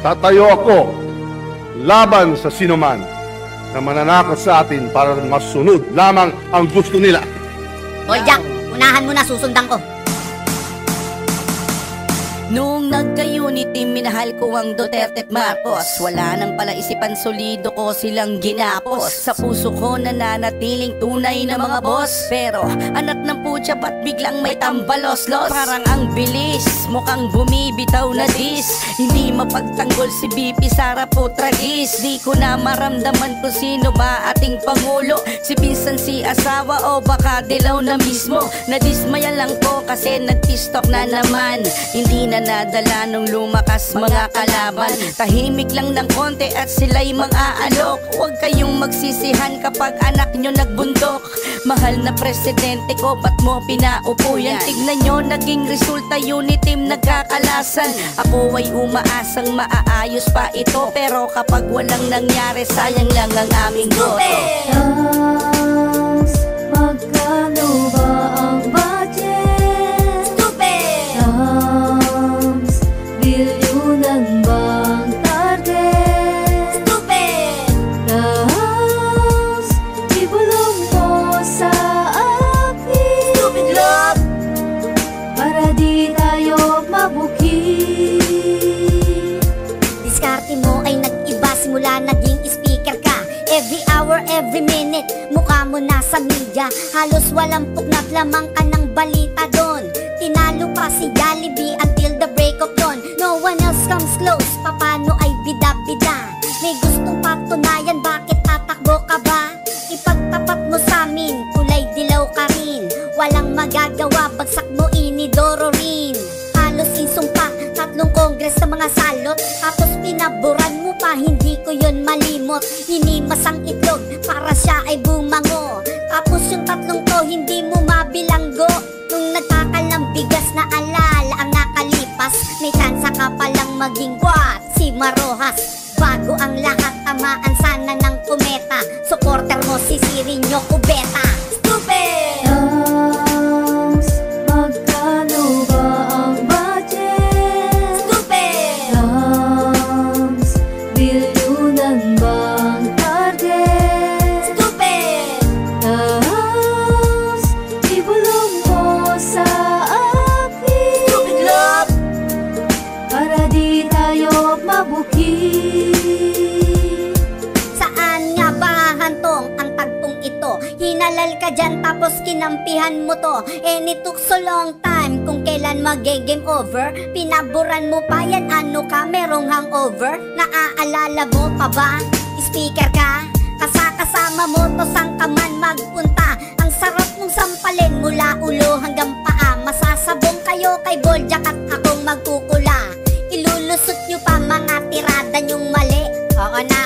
Tatayo ako laban sa sinuman na mananakot sa atin para masunod lamang ang gusto nila. Boljak, unahan mo na, susundan ko. Nung nagka-unity, minahal ko ang Duterte at Marcos. Wala nang pala isipan, solido ko silang ginapos. Sa puso ko nananatiling tunay na mga boss. Pero anak ng putya, ba't biglang may tambalos-los? Parang ang bilis, mukhang bumibitaw na dis. Hindi mapagtanggol si BP Sara po tragis. Di ko na maramdaman kung sino ba ating pangulo. Si pinsan, si asawa o baka dilaw na mismo. Nadismaya lang ko kasi nag-TikTok na naman. Hindi na nadala nung lumakas mga kalaban. Tahimik lang ng konti at sila'y mang-aalok. Huwag kayong magsisihan kapag anak nyo nagbundok. Mahal na presidente ko, ba't mo pinaupo yan? Tignan nyo, naging resulta, unity nagkakalasan. Ako ay umaasang maaayos pa ito, pero kapag walang nangyari, sayang lang ang aming boto. Magkano ba ang budget? Bilyunan bang target? Tapos ibulong mo sa akin, para di tayo mabuki. Diskarte mo ay nag-iba, simula naging speaker ka. Every hour, every minute, mukha mo nasa media. Halos walang pugnat, lamang ka ng balita doon. Tinalo pa si Jollibee until the break of dawn. No one else comes close, papano ay bida-bida. May gustong patunayan, bakit tatakbo ka ba? Ipagtapat mo sa amin, kulay dilaw ka rin. Walang magagawa, bagsak mo inidoro rin. Halos insumpa, 3 kongres sa mga salot. Tapos pinaburan mo pa, hindi ko yun malimot. Hinimas ang itlog para siya ay bumango. Tapos yung 3 to, hindi mo mabilanggo. Nung nagkakalang bigas na alala ang nakalipas, may tsansa ka palang maging what? Si Marojas. Bago ang lahat, tamaan sana ng kometa. Supporter mo si Sirinyo Cubeta. Stupid! Magkano ba ang budget? Bilyunan bang target? Tapos ibulong mo sa akin, para di tayo mabuki. Saan nga ba hantong ang tagpong ito? Hinalal ka dyan tapos kinampihan mo to. And it took so long time kung kailan mag-game over. Pinaburan mo pa yan, ano ka, merong hangover? Naaalala mo pa ba? Speaker ka? Kasama mo to, sang ka man magpunta. Ang sarap mong sampalin mula ulo hanggang paa. Masasabong kayo kay Boljak at akong magkukula. Ilulusot nyo pa mga tirada nyong mali. Oo na,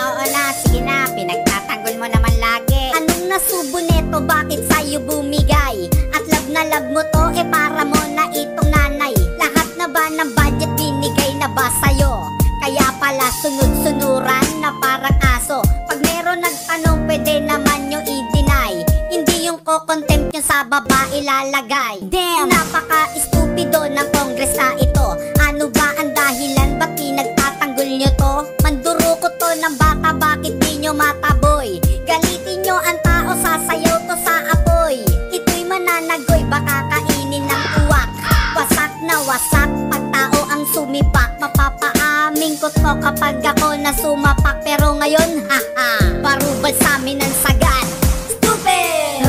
sige na, pinagtatanggol mo naman lagi. Anong nasubo neto, bakit sa'yo bumigay? At love mo to, para mo na itong nanay. Lahat na ba ng budget binigay na ba sa'yo? Kaya pala sunod-sunuran na parang aso. Pag meron nagtanong, pwede naman nyo i-deny. Hindi yung ko-contempt nyo sa baba ilalagay. Damn! Napaka-estupido ng kongres na ito. Ano ba ang dahilan? Ba't pinagtatanggol nyo to? Mandurukot to ng bata, bakit di nyo mataboy? Galitin nyo ang tao, sasayaw to sa apoy. Ito'y mananagoy, baka kainin ng uwak. Wasak na wasak, pag tao ang sumibak. Mapapaamin ko to kapag ako na sumapak. Pero ngayon, haha, parubal sa amin ang sagad. Stupid!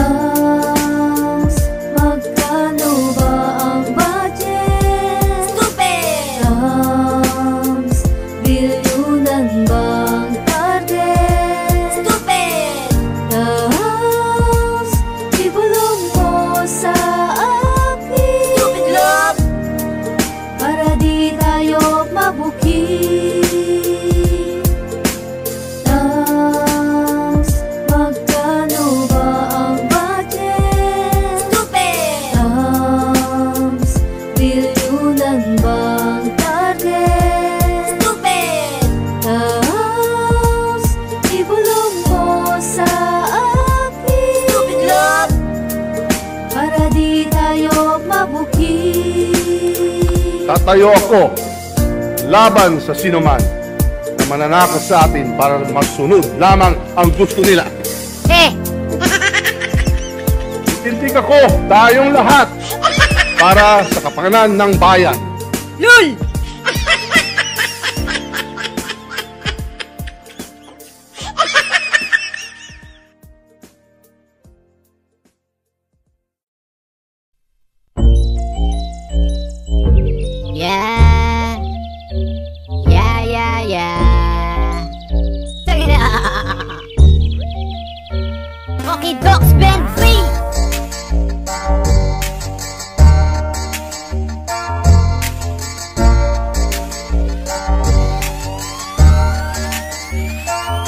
Magkano ba ang budget? Bilyunan bang target? Tapos ibulong mo sa akin, para di tayo mabuki. Magkano ba ang budget? Bilyunan bang target? Tapos ibulong mo sa akin, para di tayo mabuki. Tatayo ako laban sa sinuman na mananakot sa atin para masunod lamang ang gusto nila. Tindig ako, tayong lahat, para sa kapakanan ng bayan. LOL! Okay, dogs, bend free!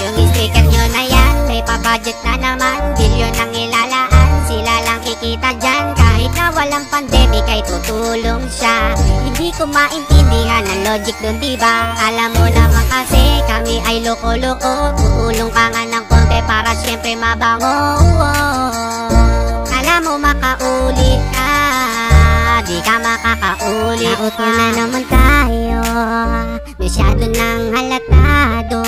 Yung sticker nyo na yan, may pa-budget na naman. Bilyon ang ilalaan, sila lang kikita dyan. Kahit na walang pandemic ay tutulong siya. Hindi ko maintindihan ang logic dun, diba? Alam mo naman kasi kami ay loko-loko. Tutulong ka nga ng konti para syempre mabango. Alam mo makaulit ka, di ka makakaulit. Nauto na naman tayo, masyado nang halatado.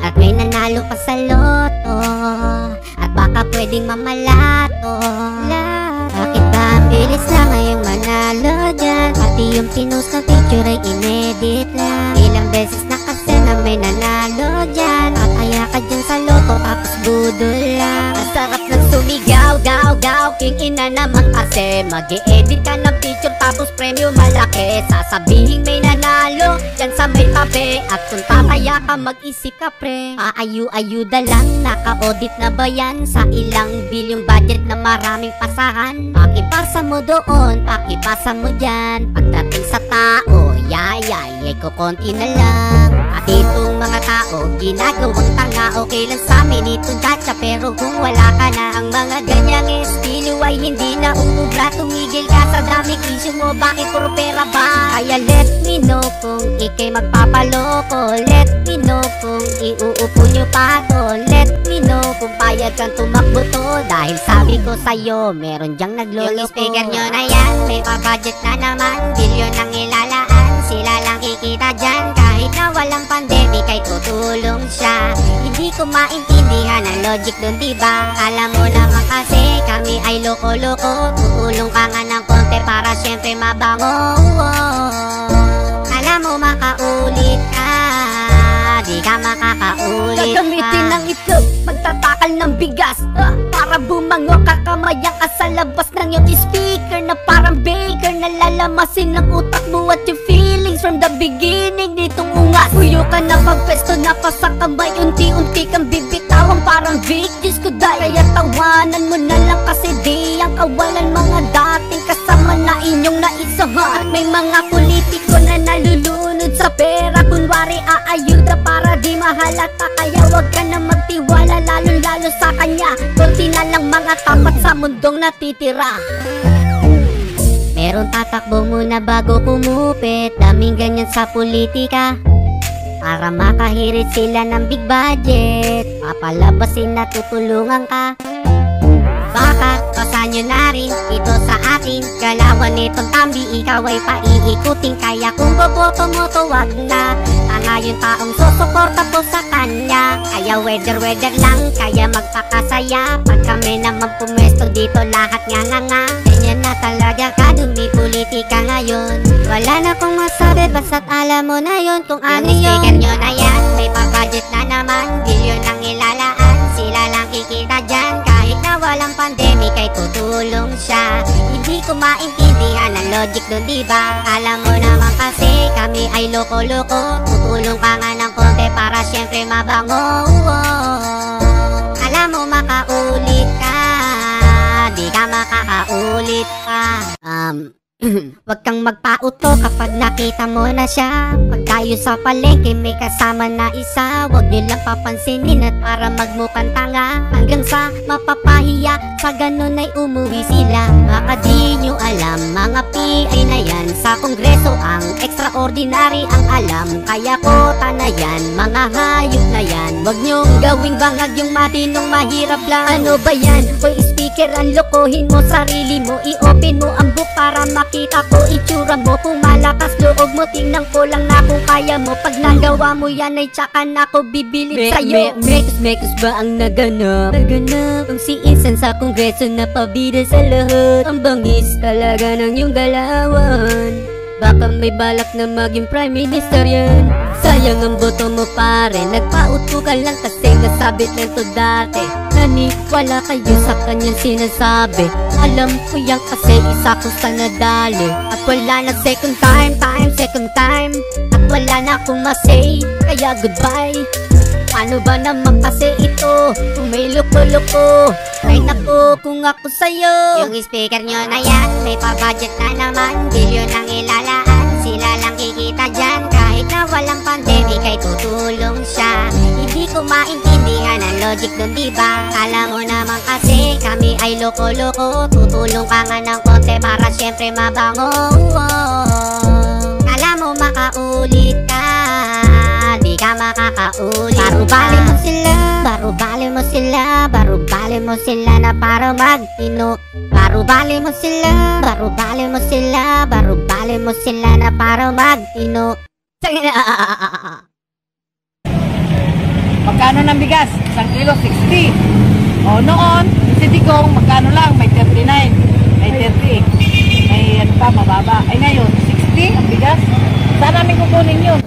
At may nanalo pa sa loto, at baka pwedeng mamalato. Bakit ba ang bilis na ngayong manalo dyan? Pati yung pinost na picture ay inedit lang. Ilang beses na kasi na may nanalo dyan. Pataya ka dyan sa loto tapos budol lang. Masarap ng sumigaw, gaw, gaw. King ina naman kasi mag-i-edit ka ng picture tapos premyo malaki. Sasabihin may nanalo dyan sa may tabi. At kung tataya ka mag-isip ka pre, aayu-ayuda lang. Naka-audit na ba yan sa ilang bilyong budget na maraming pasahan? Pakipasa mo doon, pakipasa mo dyan. Pagdating sa tao, yay, kukonti na lang. At itong mga tao, ginagawang tanga. Okay lang sa amin itong chacha, pero kung wala ka na, ang mga ganyang estilo ay hindi na umubra. Tumigil ka sa daming issue mo, bakit puro pera ba? Kaya let me know kung ikay magpapaloko. Let me know kung iuupo nyo pa to. Let me know kung payag kang tumakbo to. Dahil sabi ko sa'yo, meron dyang nagloloko. Yung speaker nyo na yan, may pa-budget na naman. Bilyon ang ilalaan, sila lang kikita dyan. Kahit na walang pandemic ay tutulong siya. Hindi ko maintindihan ang logic dun, diba? Alam mo naman kasi kami ay loko-loko. Tutulong ka nga ng konti para syempre mabango. Alam mo makaulit ka, di ka makakaulit. Gagamitin ng itlog, magtatakal ng bigas, para bumango ka, kamayang ka sa labas ng iyong speaker. Na parang baker, nalalamasin ng utak mo at yung feelings from the beginning nitong ungas. Puyo ka na pagpesto na pa sa kamay, unti-unti kang bibitawang parang Vic. Diyos ko dahil, kaya tawanan mo na lang kasi di ang kawalan mga dating kasama na inyong naisahan. At may mga politiko na nalulunod sa pera, kunwari aayuda para di mahalata. Kaya wag ka na magtiwala, lalo-lalo sa kanya. Kunti na lang mga tapat sa mundong natitira. Meron tatakbo muna bago kumupit. Daming ganyan sa politika, para makahirit sila ng big budget. Papalabasin na tutulungan ka. Baka kasan nyo na rin ito sa atin. Galawan nitong tambi, ikaw ay paiikutin. Kaya kung boboto mo to wag na. Tanga yung taong susuporta po sa kanya. Kaya weather lang, kaya magpakasaya. Pag kami naman pumwesto dito lahat nga. Ganyan na talaga kadumi politika ngayon. Wala na kong masabi, basta't alam mo na yun kung ano yun. Yung speaker nyo na yan, may pa-budget na naman. Bilyon ang ilalaan, sila lang kikita dyan. Kahit na walang pandemic ay tutulong siya. Hindi ko maintindihan ang logic dun, diba? Alam mo naman kasi kami ay loko-loko. Tutulong ka nga ng konti para syempre mabango. Alam mo makaulit ka, di ka makakaulit pa. Wag kang magpauto kapag nakita mo na siya. Pag tayo sa palengke may kasama na isa, wag nyo lang papansinin at para magmukhang tanga. Hanggang sa mapapahiya, sa ganun ay umuwi sila. Baka di nyo alam, mga PI na yan. Sa kongreso ang extraordinary ang alam. Kaya kota na yan, mga hayop na yan. Wag nyong gawing bangag yung matinong mahirap lang. Ano ba yan? Hoy speaker, ang lokohin mo sarili mo. I-open mo ang book para makita ko itsura mo. Kung malakas loob mo, tingnan ko lang na kung kaya mo. Pag nagawa mo yan ay tsaka na ako bibilip sa'yo. Mekus ba ang naganap? Ang si Insan sa kongreso na pabida sa lahat. Ang bangis talaga ng iyong galawan. Baka may balak na maging prime minister yan. Sayang ang boto mo pare, nagpauto ka lang kasi nasabit nito dati. Naniwala kayo sa kanyang sinasabi. Alam ko yan kasi isa ko sa nadali. At wala na second time. At wala na akong masay, kaya goodbye. Ano ba naman kasi ito? Kung may loko-loko, ay naku kung ako sa'yo. Yung speaker nyo na yan, may pa-budget na naman. Bilyon ang ilalaan, sila lang kikita dyan. Kahit na walang pandemic ay tutulong siya. Hindi ko maintindihan ang logic dun, diba? Kala mo naman kasi kami ay loko-loko. Tutulong ka nga ng konti para syempre mabango. Kala mo makaulit ka, di ka makakaulit. Barubali mo sila na para magtino. Barubali mo sila na para magtino. Magkano ng bigas? 1 kilo, 60. O noon, si Digong, magkano lang? May 39, may 30. May ano pa, mababa. Ay ngayon, 60 ang bigas. Saan namin kukunin yun?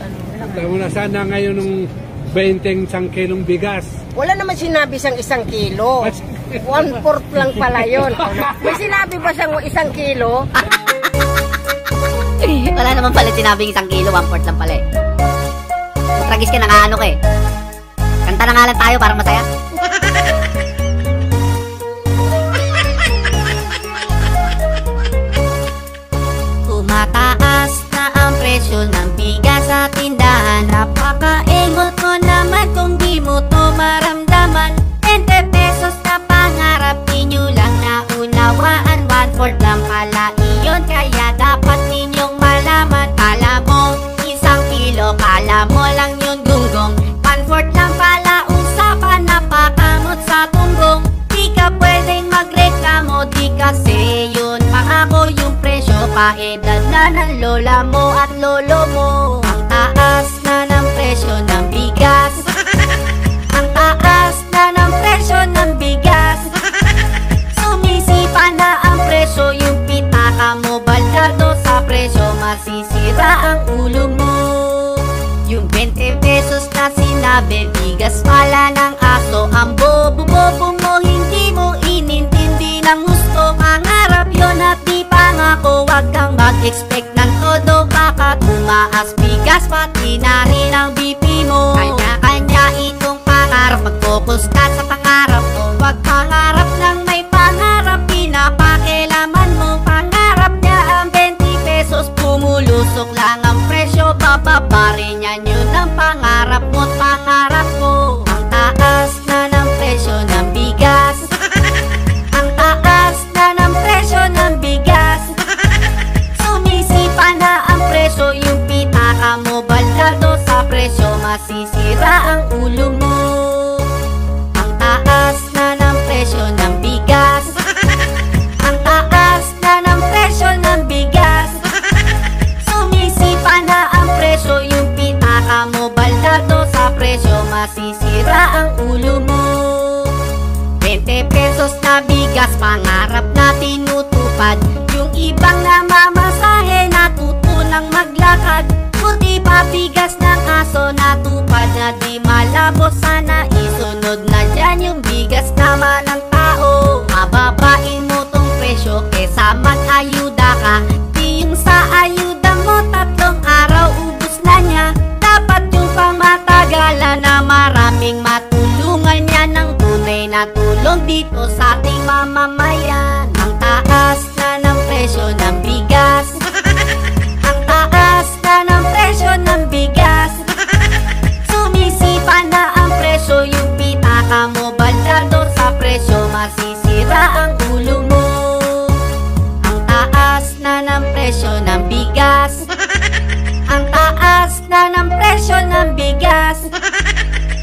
Tama na sana ngayon ng 20 isang kilong bigas. Wala naman sinabi siyang 1 kilo. 1/4 lang pala yun. May sinabi ba siyang 1 kilo? Wala naman pala sinabing 1 kilo, 1/4 lang pala eh. Tragis ka na nga ano ka eh. Kanta na nga lang tayo para masaya. Tumataas na ang presyo ng bigas sa tindahan. Napakaingot mo naman kung di mo to maramdaman. 20 pesos na pangarap ninyo lang naunawaan. 1/4 lang pala iyon, kaya dapat ninyong malaman. Kala mo 1 kilo, kala mo lang yun gunggong. 1/4 lang pala usapan, napakamot sa tunggong. Di ka pwedeng magreklamo, di kasi yun pangako yung presyo. Paedad na ng lola mo at lolo mo. Ang taas na ng presyo ng bigas. Ang taas na ng presyo ng bigas. Sumisipa na ang presyo, yung pitaka mo baldado sa presyo. Masisira ang ulo mo. Yung 20 pesos na sinabi, bigas pala ng aso. Ang bobo-bobo mo, hindi mo inintindi ng gusto. Pangarap yun at di pangako. Huwag kang mag-expect ng todo, baka tumaas bigas pati na rin ang BP mo. Kanya-kanya itong pangarap, mag-focus ka sa pangarap mo. Huwag pangarap ng may pangarap, pinapakilaman mo. Pangarap niya ang 20 pesos, pumulusok lang ang presyo. Bababa rin yan yun ang pangarap mo't pangarap ko. Ang taas na ng presyo ng bigas. Ang taas na ng presyo ng bigas. Sumisipa na ang presyo, yung pitaka mo baldado sa presyo. Masisira ang ulo mo. Ang taas na ng presyo ng bigas. Ang taas na ng presyo ng bigas. Sumisipa na ang presyo, yung pitaka mo baldado sa presyo. Masisira ang ulo mo. 20 pesos na bigas, pangarap na tinutupad. Yung ibang namamasahe, natutunang maglakad. Puti pa bigas ng aso, natupad na di malabo. Sana isunod na dyan yung bigas naman ng tao. Mababain mo tong presyo kesa mag-ayuda ka. Di yung sa ayuda mo, 3 araw ubus na niya. Dapat yung pamatagalan na maraming matulungan niya ng tunay na tulong dito sa ating mamamayan. Ang taas na ng presyo ng bigas. Ang taas na ng presyo ng bigas. Sumisipa na ang presyo, yung pitaka mo baldado sa presyo. Masisira ang ulo mo. Ang taas na ng presyo ng bigas. Ang taas na ng presyo ng bigas.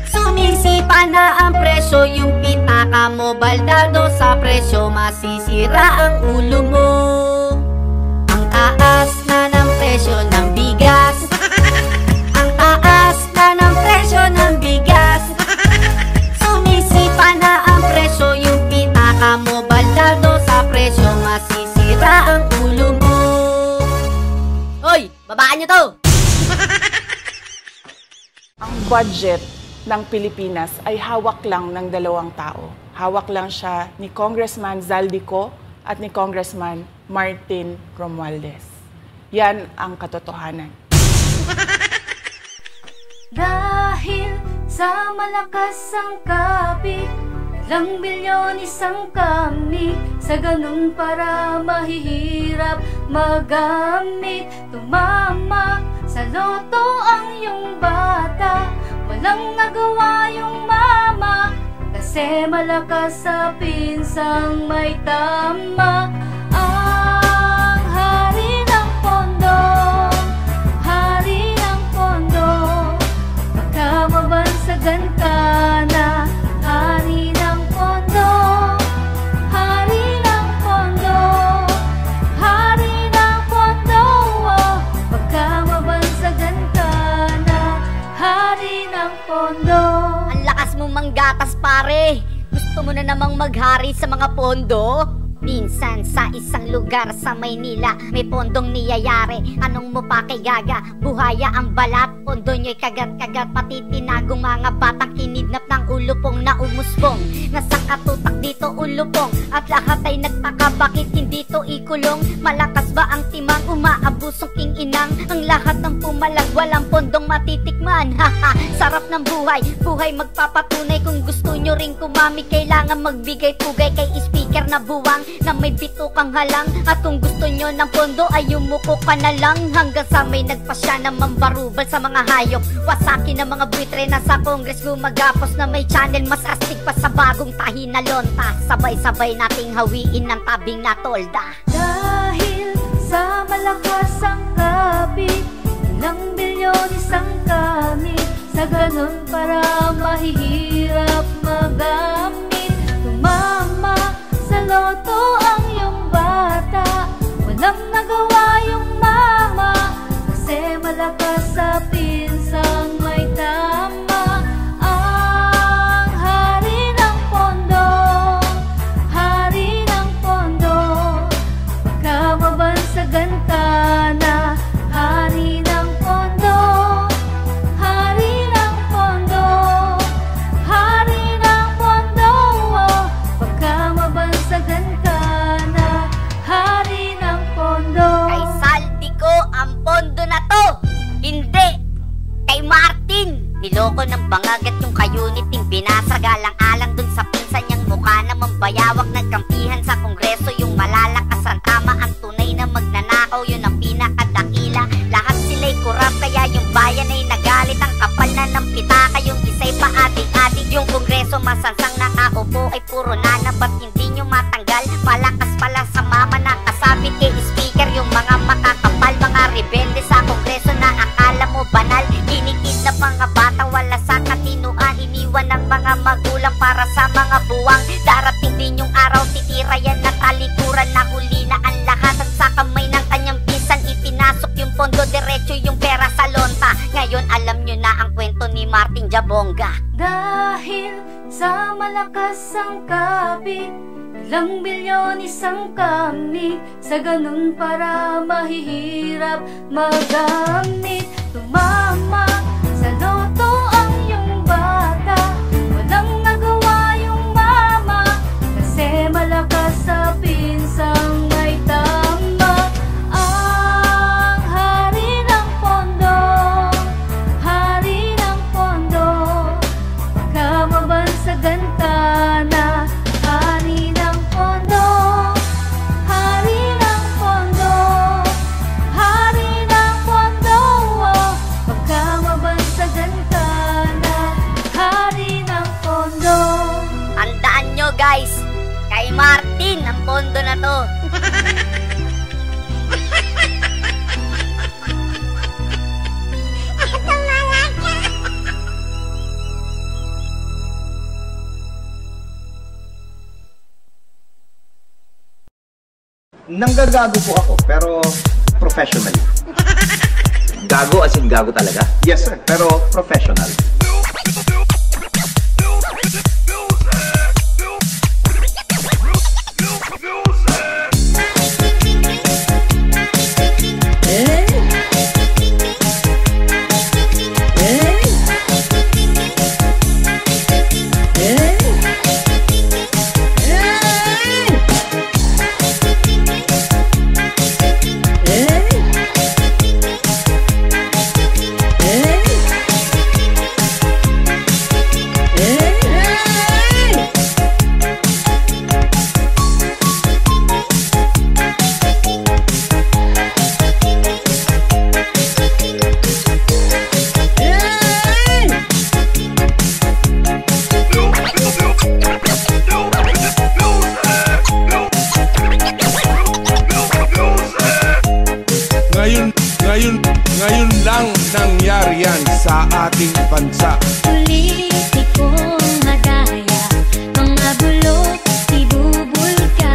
Sumisipa na ang presyo, yung pitaka mo baldado sa presyo. Masisira ang ulo mo. Ang presyo ng bigas. Ang taas na ng presyo ng bigas. Sumisipa na ang presyo, yung pitaka mo baldado sa presyo, masisira ang ulo mo. Hoy, babaan nyo to! Ang budget ng Pilipinas ay hawak lang ng dalawang tao. Hawak lang siya ni Congressman Zaldico at ni Congressman Martin Romualdez. Yan ang katotohanan. Dahil sa malakas ang kapit, ilang milyon isang kamik, sa ganun para mahihirap magamit. Tumama sa loto ang iyong bata, walang nagawa yung mama, kasi malakas sa pinsang may tama. Ang hari ng pondo, hari ng pondo, pagka mabansagan ka na. Hari ng pondo, hari ng pondo, hari ng pondo, oh, pagka mabansagan ka na. Hari ng pondo. Ang lakas mo manggatas pare. Gusto mo na namang maghari sa mga pondo? Minsan sa isang lugar sa Maynila may pondong niyayari. Anong mo pa kay gaga? Buhaya ang balat, pondo nyo'y kagat-kagat, pati tinagong mga batang kinidnap ng ulupong na umusbong. Nasakatutak dito ulupong, at lahat ay nagtaka bakit hindi to ikulong. Malakas ba ang timang umaabusong king inang? Ang lahat ng pumalag walang pondong matitikman. Haha, sarap ng buhay, buhay magpapatunay. Kung gusto nyo ring kumami, kailangan magbigay pugay kay speaker na buwang na may bitukang halang. At kung gusto nyo ng pondo ay yumuko ka na lang, hanggang sa may nagpasya na mambarubal sa mga hayop. Wasaki na mga buitre na sa Congress gumagapos, na may channel mas astig pa sa bagong tahi na lonta. Sabay-sabay nating hawiin ng tabing na tolda. Dahil sa malakas ang kapit, ilang bilyon isang kamit, sa ganun para mahihirap magamit. Tumama sa loto ang iyong bata, walang nagawa yung mama, kasi malakas sa pinsang may tama. Ang hari ng pondo, hari ng pondo, pagka mabansagan ka na. Hari ng pondo, hari ng pondo, hari ng pondo, oh, pagka mabansagan ka na. Hari ng pondo. Kay Zaldico ang pondo na to, hindi kay Martin. Niloko ng bangagat yung kayuniting binasagalang-alang dun sa pinsan niyang mukha na mambayawak. Nagkampihan sa kongreso yung malalakas ang tama, ang tunay na magnanakaw, yun ang pinakadakila. Lahat sila'y kurap, kaya yung bayan ay nagalit. Ang kapal na ng pitaka, yung isa'y paating-ating. Yung kongreso masansang nakaupo ay puro nana, ba't hindi nyo matanggal? Malakas pala sa mama na kasabit kay speaker. Yung mga makakapal, mga rebelde sa kongreso na akala mo banal. Kinikid na mga bata, wala sa katinuan. Iniwan ng mga magulang para sa mga buwang. Darating din yung araw, titira yan na talikuran. Nahuli na ang lahat at sa kamay ng kanyang pinsan ipinasok yung pondo, diretso yung pera sa lonta. Ngayon alam nyo na ang kwento ni Martin Jabonga. Dahil sa malakas ang kapit, ilang bilyon isang kamik, sa ganun para mahihirap magamit. Tumama sa loto ang iyong bata, walang nagawa yung mama, kasi malakas sa pinsang may tama. Ang hari ng pondo, hari ng pondo, pagka mabansagan ka na. Hari ng pondo, hari ng pondo, hari ng pondo, oh, pagka mabansagan ka na. Hari ng pondo. Tandaan nyo guys, kay Martin ang pondo na to. Nanggagago po ako, pero professionally. Gago as in gago talaga? Yes sir, pero professional. Ngayon lang nangyari yan sa ating bansa. Politikong madaya, mga bulok ibubulka.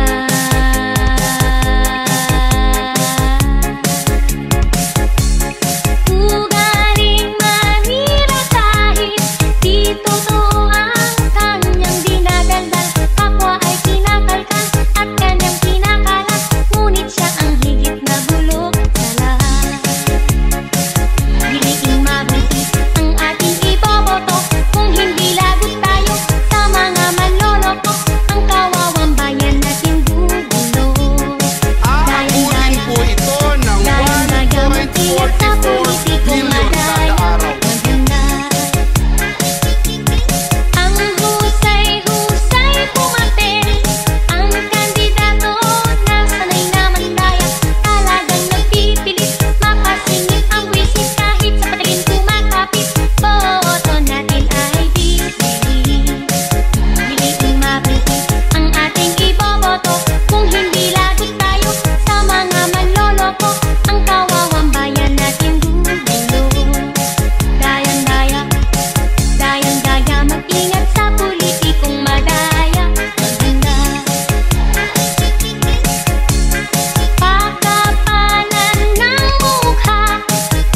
Ugaling manira kahit di totoo ang kanyang dinadaldal. Kapwa ay kinakalkal at kanyang kinakalat, ngunit siya ang higit na bulok sa lahat. Piliing mabuti ang ating iboboto, kung hindi lagot tayo sa mga manloloko. Ang kawawang bayan natin gugulo. Aabutin po ito ng 1.44 billion kada araw. Ang husay-husay pumaten, ang kandidato na sanay na mandaya. Talagang nagpipilit, makasingit ang wisis kahit sa patingin kumakapit. Boto natin ay bibili. Piliing mabuti ang ating iboboto, kung hindi lagot tayo sa mga manloloko. Ang kawawang bayan natin gugulo. Dayang-daya, dayang-daya, mag-ingat sa politikong madaya. Maganda pagkapalan ng mukha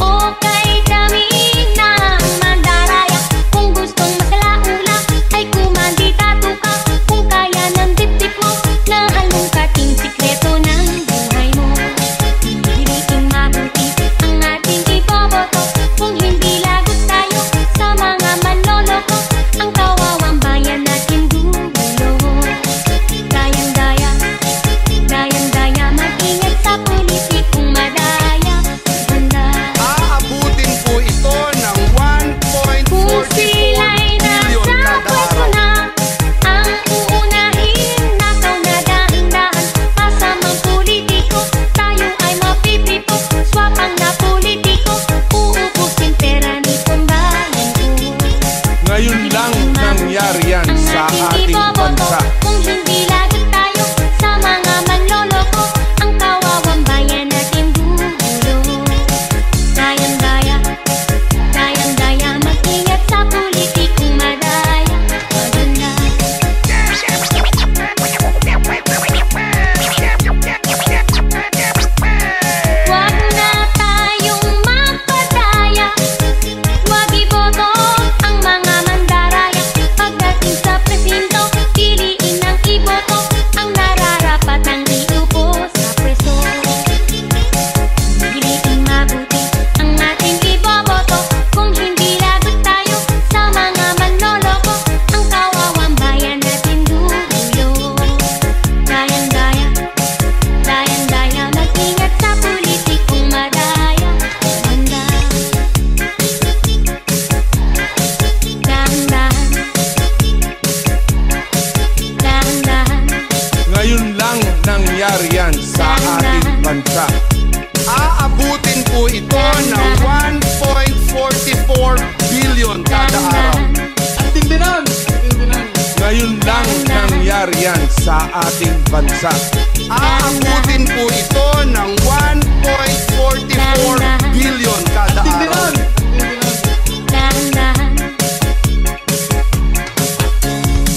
o kay dami ng mandaraya. Kung gustong makalaula ay kumanditato ka, kung kaya ng dibdib mo na halungkating sikreto ng buhay mo. Piliing mabuti ang ating iboboto, kung hindi lagot tayo sa mga manloloko. Ang kawawang bayan natin gugulo. Dayang-daya, dayang-daya, mag-ingat sa politikong madaya. Maganda Aabutin po ito ng kung 1.44 sila'y billion nasa kada pwesto araw. na, ang uunahin nakaw na dahan-dahan. Masamang politiko, tayo ay mapiprito. Swapang na politiko, uubusin pera nitong bayan ko. Ngayon lang nangyari yan Ang sa ating ating iboboto, bansa. kung hindi lagot tayo sa mga manloloko. Ang kawawang bayan natin gugulo. Dayang-daya, dayang-daya, mag-ingat sa politikong madaya. Maganda wag na tayong magpadaya, wag iboto ang mga mandaraya. Pagdating sa presinto, piliin ang iboto ang nararapat ng iupo sa preso. Piliing mabuti ang ating iboboto, kung hindi lagot tayo sa mga manloloko. Ang kawawang bayan natin gugulo. Dayang-daya, dayang-daya, mag-ingat sa politikong madaya. Maganda dahan-dahan, dahan-dahan. Ngayon lang nangyari yan sa ating bansa. Aabutin po ito ng 1.44 billion kada araw. Ngayon lang nangyari yan sa ating bansa. Aabutin po ito ng 1.44 billion kada araw. Dahan-dahan.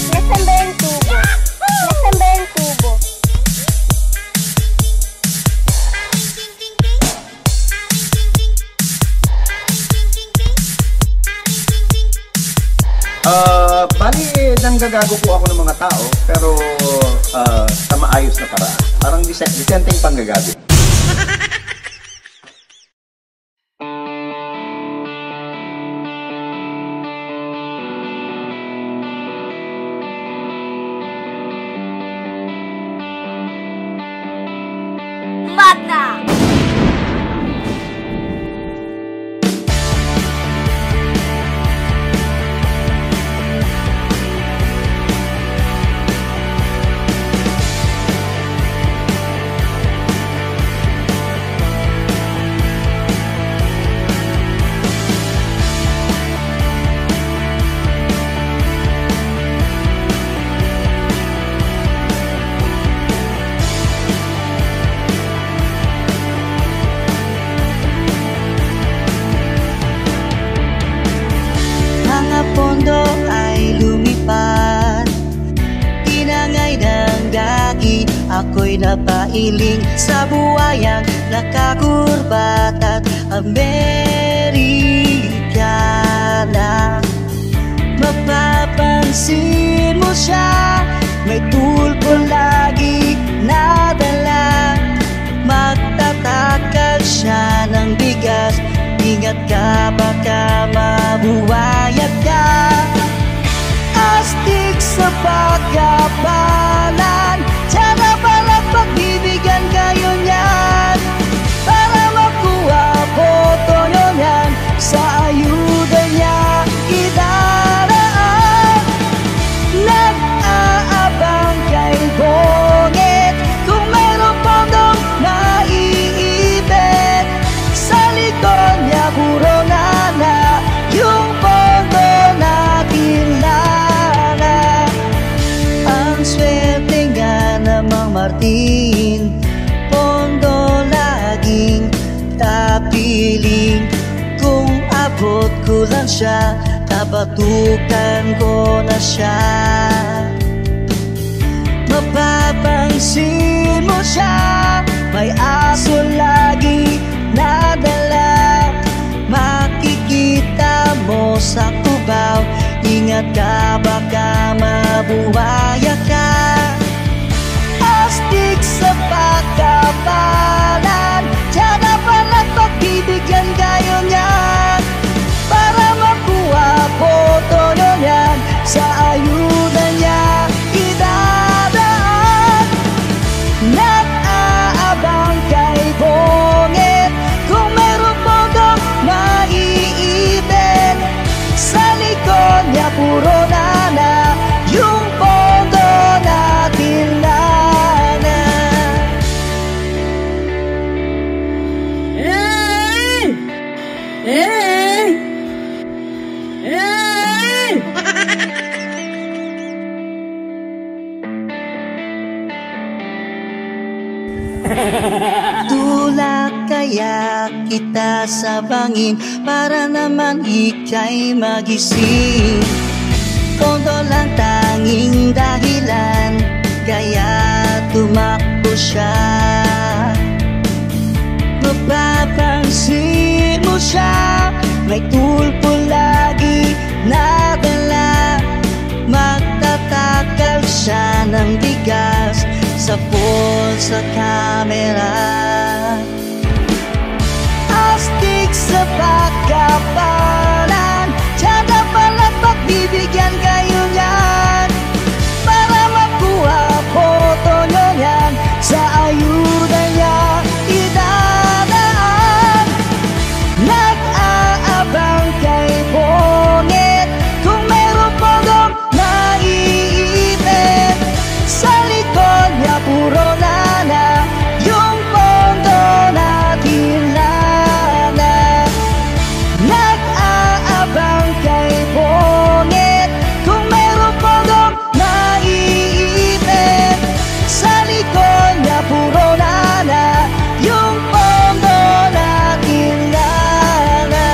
Nasaan ba yung tubo? Nasaan ba yung tubo? Manggagago po ako ng mga tao, pero sa maayos na paraan. Parang disenteng panggagago. Magna! Pondo ay lumipad, tinangay ng dagi, ako'y napailing sa buwayang nakakurbat at Amerikana. Mapapansin mo siya, may tulpo lagi nadala, magtatakal siya ng bigas. Ingat ka, baka mabuwayag ka. Astig sa pagkapalan, sana pala pagbibigyan kayo niyan, para makuha boto nyo yan, sa ayuda niya idaraan. Nag-aabang kay Bongit, kung mayroong pondong naiibig, sa likod niya puro nana, yung pondo natin lana. Ang swerte nga namang Martin, pondo laging tapiling. Kung abot ko lang siya, nabatukan ko na siya. Mapapansin mo siya, may aso lagi nadala, makikita mo sa Cubao. Ingat ka, baka mabuwaya ka. Astig sa pagkapalan, sana pala pagbibigyan kayo niyan, para makuha boto nyo yan, sa ayuda niya idadaan. Nag-aabang kay Bongit, kung mayroong pondong maiibig, sa likod niya puro nana, yung pondo natin nana. Hey! Hey! Hey! Tulak kaya kita sa bangin, para naman ika'y magising. Pondo lang tanging dahilan, kaya tumakbo siya. Mapapansin mo siya, may tulpo lagi nadala, magtatakal siya ng bigas sa poll sa camera. Astig sa pagkapalan, sana pala pagbibigyan kayo niyan, para makuha boto nyo yan, sa ayuda niya idadaan. Nag-aabang kay Bongit, kung mayroong pondong naiibig, sa likod niya puro nana, yung pondo natin lana. Nag-aabang kay Bongit, kung mayroong pondong naiibig, sa likod niya puro nana, yung pondo natin lana.